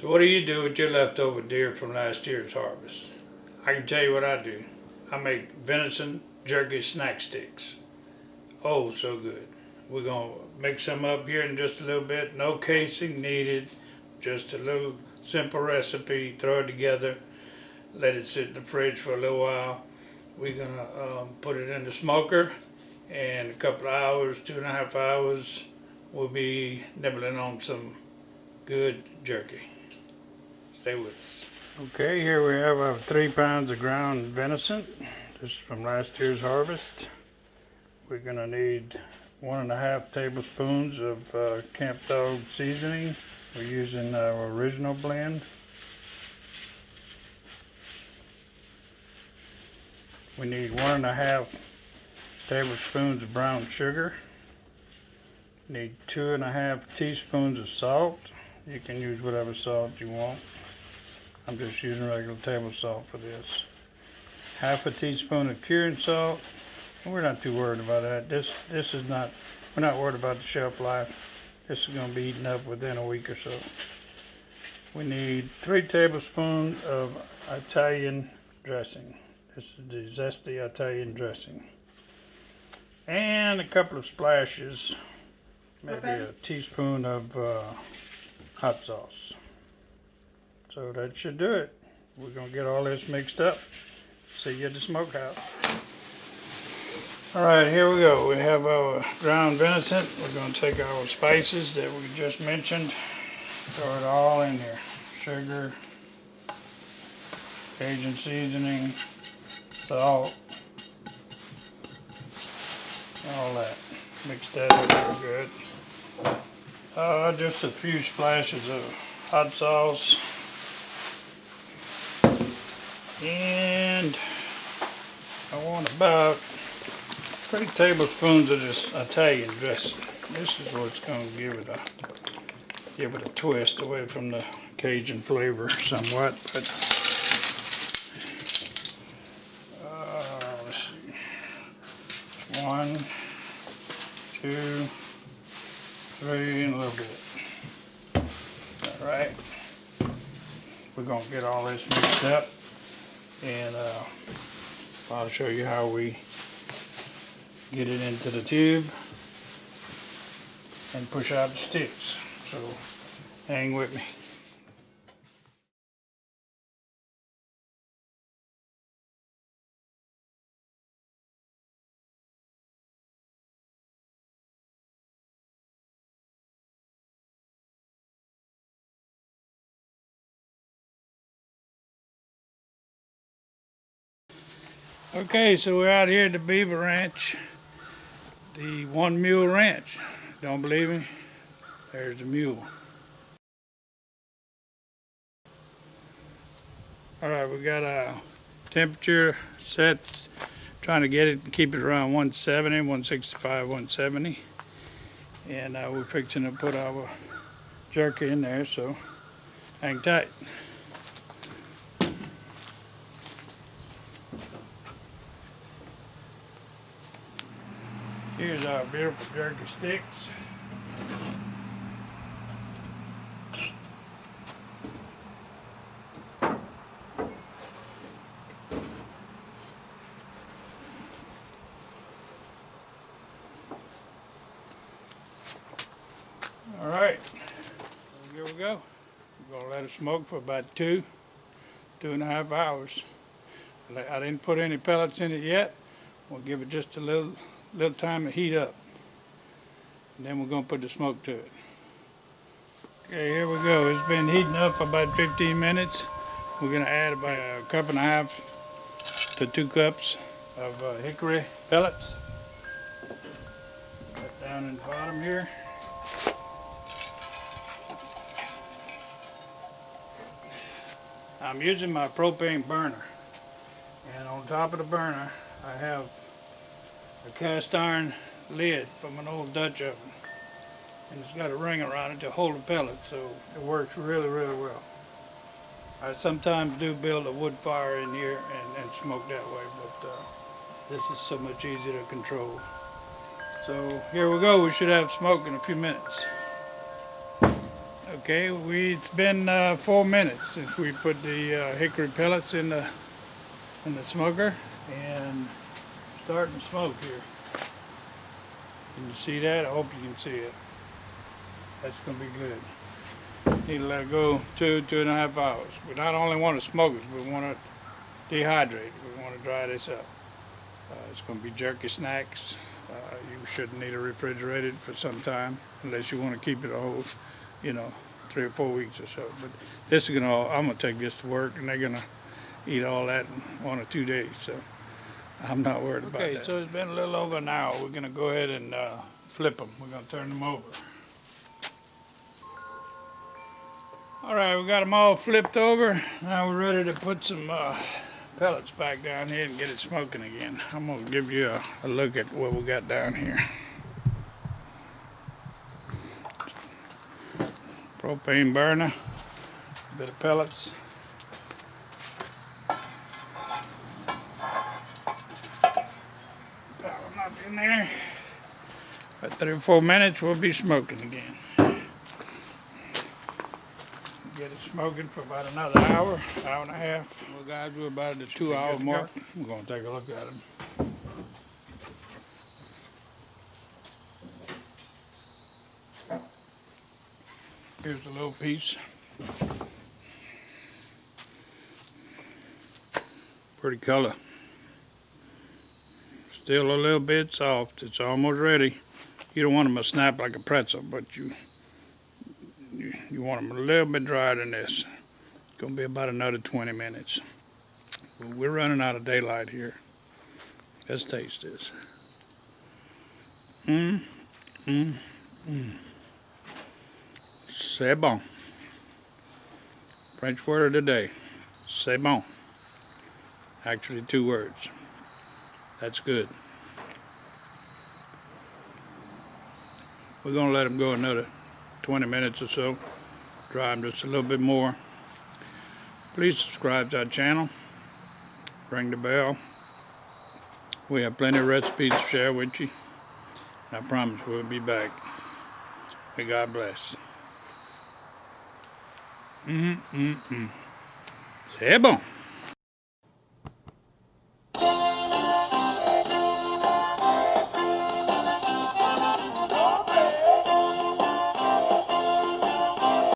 So what do you do with your leftover deer from last year's harvest? I can tell you what I do. I make venison jerky snack sticks. Oh, so good. We're going to mix them up here in just a little bit. No casing needed. Just a little simple recipe. Throw it together. Let it sit in the fridge for a little while. We're going to put it in the smoker. And a couple of hours, 2.5 hours, we'll be nibbling on some good jerky. Stay with us. Okay, here we have our 3 pounds of ground venison. This is from last year's harvest. We're going to need 1.5 tablespoons of Camp Dog seasoning. We're using our original blend. We need 1.5 tablespoons of brown sugar. Need 2.5 teaspoons of salt. You can use whatever salt you want. I'm just using regular table salt for this. 1/2 teaspoon of curing salt. We're not too worried about that. This is not, we're not worried about the shelf life. This is going to be eaten up within a week or so. We need 3 tablespoons of Italian dressing. This is the zesty Italian dressing. And a couple of splashes, maybe a teaspoon of hot sauce. So that should do it. We're going to get all this mixed up. See you at the smokehouse. Alright, here we go. We have our ground venison. We're going to take our spices that we just mentioned, throw it all in here. Sugar, Cajun seasoning, salt, all that. Mix that up real good. Just a few splashes of hot sauce. And I want about 3 tablespoons of this Italian dressing. This is what's going to give it a twist away from the Cajun flavor somewhat. But let's see, 1, 2, 3, and a little bit. All right, we're going to get all this mixed up. And I'll show you how we get it into the tube and push out the sticks. So hang with me. Okay, so we're out here at the Beaver Ranch, the One Mule Ranch. Don't believe me? There's the mule. Alright, we got a temperature set, trying to get it and keep it around 170, 165, 170. And we're fixing to put our jerky in there, so hang tight. Here's our beautiful jerky sticks. All right, so here we go. We're gonna let it smoke for about 2.5 hours. I didn't put any pellets in it yet. We'll give it just a little time to heat up, and then we're going to put the smoke to it. Okay, here we go. It's been heating up for about 15 minutes. We're going to add about 1.5 to 2 cups of hickory pellets. Put down in the bottom here. I'm using my propane burner, and on top of the burner I have a cast iron lid from an old Dutch oven, and it's got a ring around it to hold the pellet, so it works really well. I sometimes do build a wood fire in here and smoke that way, but this is so much easier to control. So here we go. We should have smoke in a few minutes. Okay, it's been 4 minutes since we put the hickory pellets in the smoker, and starting to smoke here. Can you see that? I hope you can see it. That's going to be good. Need to let it go 2.5 hours. We not only want to smoke it, we want to dehydrate it. We want to dry this up. It's going to be jerky snacks. You shouldn't need to refrigerate it for some time unless you want to keep it a whole, 3 or 4 weeks or so. But this is I'm gonna take this to work, and they're gonna eat all that in 1 or 2 days. So I'm not worried about that. Okay, so it's been a little over an hour. We're gonna go ahead and flip them. We're gonna turn them over. All right, we got them all flipped over. Now we're ready to put some pellets back down here and get it smoking again. I'm gonna give you a look at what we got down here. Propane burner, a bit of pellets. Power them up in there. About 3 or 4 minutes, we'll be smoking again. Get it smoking for about another hour, hour and a half. Well, guys, we're about at the 2-hour mark. We're gonna take a look at them. Here's a little piece. Pretty color. Still a little bit soft. It's almost ready. You don't want them to snap like a pretzel, but you want them a little bit drier than this. It's gonna be about another 20 minutes. We're running out of daylight here. Let's taste this. C'est bon. French word of the day. C'est bon. Actually 2 words. That's good. We're gonna let them go another 20 minutes or so. Dry them just a little bit more. Please subscribe to our channel. Ring the bell. We have plenty of recipes to share with you. I promise we'll be back. May God bless. C'est bon.